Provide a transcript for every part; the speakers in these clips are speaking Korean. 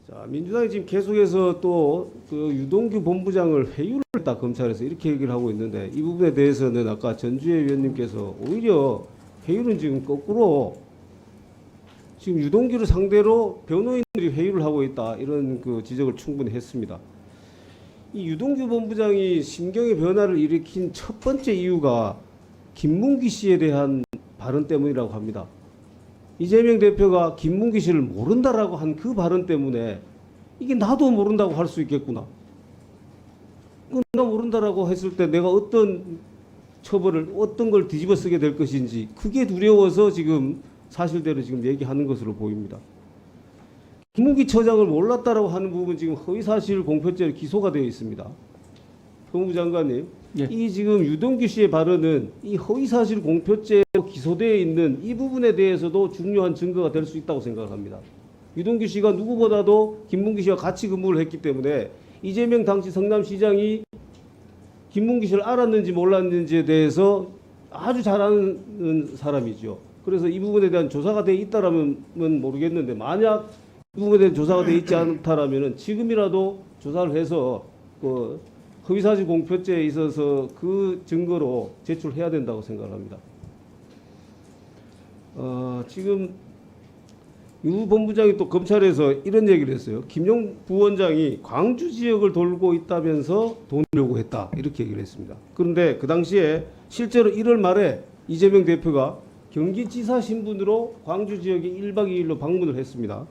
자, 민주당이 지금 계속해서 또 그 유동규 본부장을 회유를 했다 검찰에서 이렇게 얘기를 하고 있는데 이 부분에 대해서는 아까 전주혜 위원님께서 오히려 회유는 지금 거꾸로 지금 유동규를 상대로 변호인들이 회유를 하고 있다 이런 그 지적을 충분히 했습니다. 이 유동규 본부장이 심경의 변화를 일으킨 첫 번째 이유가 김문기 씨에 대한 발언 때문이라고 합니다. 이재명 대표가 김문기 씨를 모른다라고 한 그 발언 때문에 이게 나도 모른다고 할 수 있겠구나. 내가 모른다라고 했을 때 내가 어떤 처벌을 어떤 걸 뒤집어 쓰게 될 것인지 그게 두려워서 지금 사실대로 지금 얘기하는 것으로 보입니다. 김문기 처장을 몰랐다라고 하는 부분 지금 허위사실 공표죄로 기소가 되어 있습니다. 법무부 장관님, 예. 이 지금 유동규 씨의 발언은 이 허위사실 공표죄로 기소되어 있는 이 부분에 대해서도 중요한 증거가 될 수 있다고 생각합니다. 유동규 씨가 누구보다도 김문기 씨와 같이 근무를 했기 때문에 이재명 당시 성남시장이 김문기 씨를 알았는지 몰랐는지에 대해서 아주 잘 아는 사람이죠. 그래서 이 부분에 대한 조사가 되어 있다라면 모르겠는데 만약 이 부분에 대한 조사가 되어 있지 않다라면은 지금이라도 조사를 해서 그 허위사실 공표죄에 있어서 그 증거로 제출해야 된다고 생각합니다. 지금 유 본부장이 또 검찰에서 이런 얘기를 했어요. 김용 부원장이 광주 지역을 돌고 있다면서 돈 요구했다 이렇게 얘기를 했습니다. 그런데 그 당시에 실제로 1월 말에 이재명 대표가 경기지사 신분으로 광주 지역에 1박 2일로 방문을 했습니다.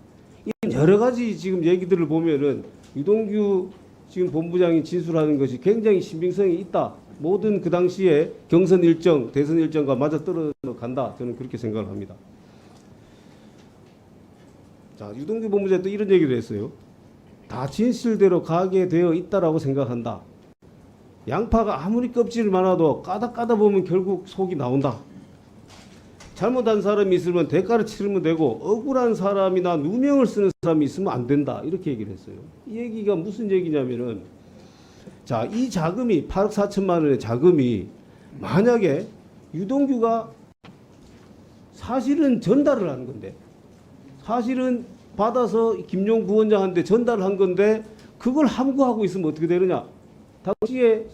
이런 여러 가지 지금 얘기들을 보면은 유동규 지금 본부장이 진술하는 것이 굉장히 신빙성이 있다. 모든 그 당시에 경선 일정, 대선 일정과 맞아떨어져 간다. 저는 그렇게 생각을 합니다. 자, 유동규 본부장이 또 이런 얘기를 했어요. 다 진실대로 가게 되어 있다라고 생각한다. 양파가 아무리 껍질을 많아도 까다 보면 결국 속이 나온다. 잘못한 사람이 있으면 대가를 치르면 되고 억울한 사람이나 누명을 쓰는 사람이 있으면 안 된다. 이렇게 얘기를 했어요. 이 얘기가 무슨 얘기냐면은 자, 이 자금이 8억 4천만 원의 자금이 만약에 유동규가 사실은 전달을 한 건데 사실은 받아서 김용 부원장한테 전달을 한 건데 그걸 함구하고 있으면 어떻게 되느냐. 당시에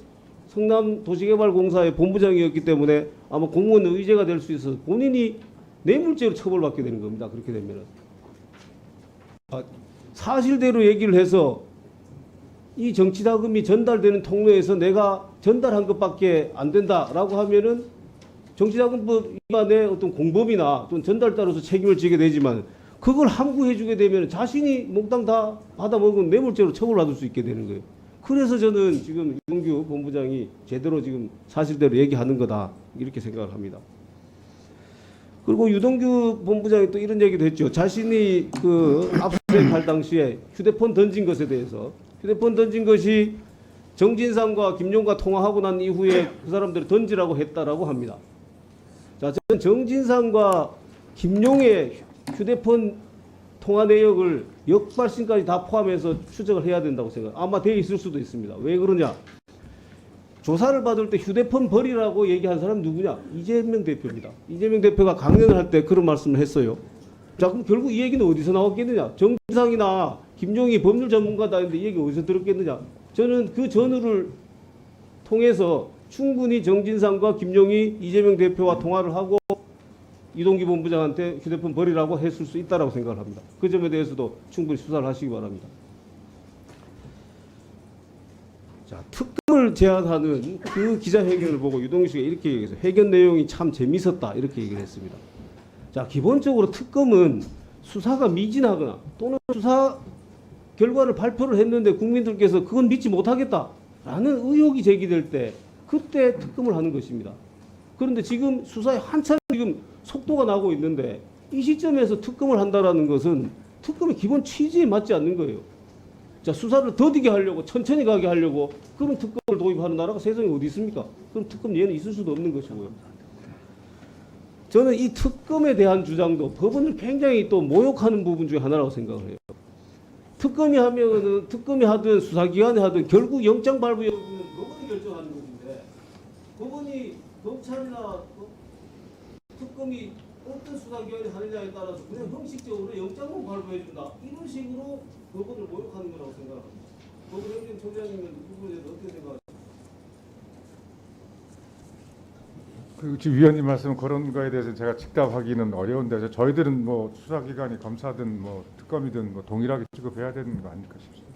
성남도시개발공사의 본부장이었기 때문에 아마 공무원 의제가 될 수 있어서 본인이 뇌물죄로 처벌받게 되는 겁니다. 그렇게 되면은. 사실대로 얘기를 해서 이 정치자금이 전달되는 통로에서 내가 전달한 것밖에 안 된다라고 하면은 정치자금법 위반의 어떤 공범이나 또는 전달자로서 책임을 지게 되지만 그걸 함구해 주게 되면 자신이 몽땅 다 받아먹은 뇌물죄로 처벌받을 수 있게 되는 거예요. 그래서 저는 지금 유동규 본부장이 제대로 지금 사실대로 얘기하는 거다 이렇게 생각을 합니다. 그리고 유동규 본부장이 또 이런 얘기도 했죠. 자신이 그 압수수색할 당시에 휴대폰 던진 것에 대해서 휴대폰 던진 것이 정진상과 김용과 통화하고 난 이후에 그 사람들이 던지라고 했다라고 합니다. 자, 저는 정진상과 김용의 휴대폰 통화 내역을 역발신까지 다 포함해서 추적을 해야 된다고 생각합니다. 아마 돼 있을 수도 있습니다. 왜 그러냐? 조사를 받을 때 휴대폰 버리라고 얘기한 사람 누구냐? 이재명 대표입니다. 이재명 대표가 강연을 할 때 그런 말씀을 했어요. 자, 그럼 결국 이 얘기는 어디서 나왔겠느냐? 정진상이나 김용이 법률 전문가다 했는데 이 얘기 어디서 들었겠느냐? 저는 그 전후를 통해서 충분히 정진상과 김용이 이재명 대표와 통화를 하고 유동규 본부장한테 휴대폰 버리라고 했을 수 있다고 생각을 합니다. 그 점에 대해서도 충분히 수사를 하시기 바랍니다. 자, 특검을 제안하는 그 기자회견을 보고 유동규 씨가 이렇게 얘기했어요. 회견 내용이 참 재밌었다 이렇게 얘기를 했습니다. 자, 기본적으로 특검은 수사가 미진하거나 또는 수사 결과를 발표를 했는데 국민들께서 그건 믿지 못하겠다라는 의혹이 제기될 때 그때 특검을 하는 것입니다. 그런데 지금 수사에 한참 지금 속도가 나고 있는데 이 시점에서 특검을 한다라는 것은 특검의 기본 취지에 맞지 않는 거예요. 자, 수사를 더디게 하려고 천천히 가게 하려고 그런 특검을 도입하는 나라가 세상에 어디 있습니까? 그럼 특검 예는 있을 수도 없는 것이고요. 저는 이 특검에 대한 주장도 법원을 굉장히 또 모욕하는 부분 중에 하나라고 생각을 해요. 특검이 하면은 특검이 하든 수사기관이 하든 결국 영장 발부 여부는 법원이 결정하는 것인데 법원이 검찰이나 특검이 어떤 수사기관이 하느냐에 따라서 그냥 형식적으로 영장만 발부해준다. 이런 식으로 법원을 모욕하는 거라고 생각합니다. 법원 행정처장님은 이 부분에 대해서 어떻게 생각하세요? 그 지금 위원님 말씀 그런 거에 대해서 제가 직답하기는 어려운데 저희들은 뭐 수사기관이 검사든 뭐 특검이든 뭐 동일하게 취급해야 되는 거 아닐까 싶습니다.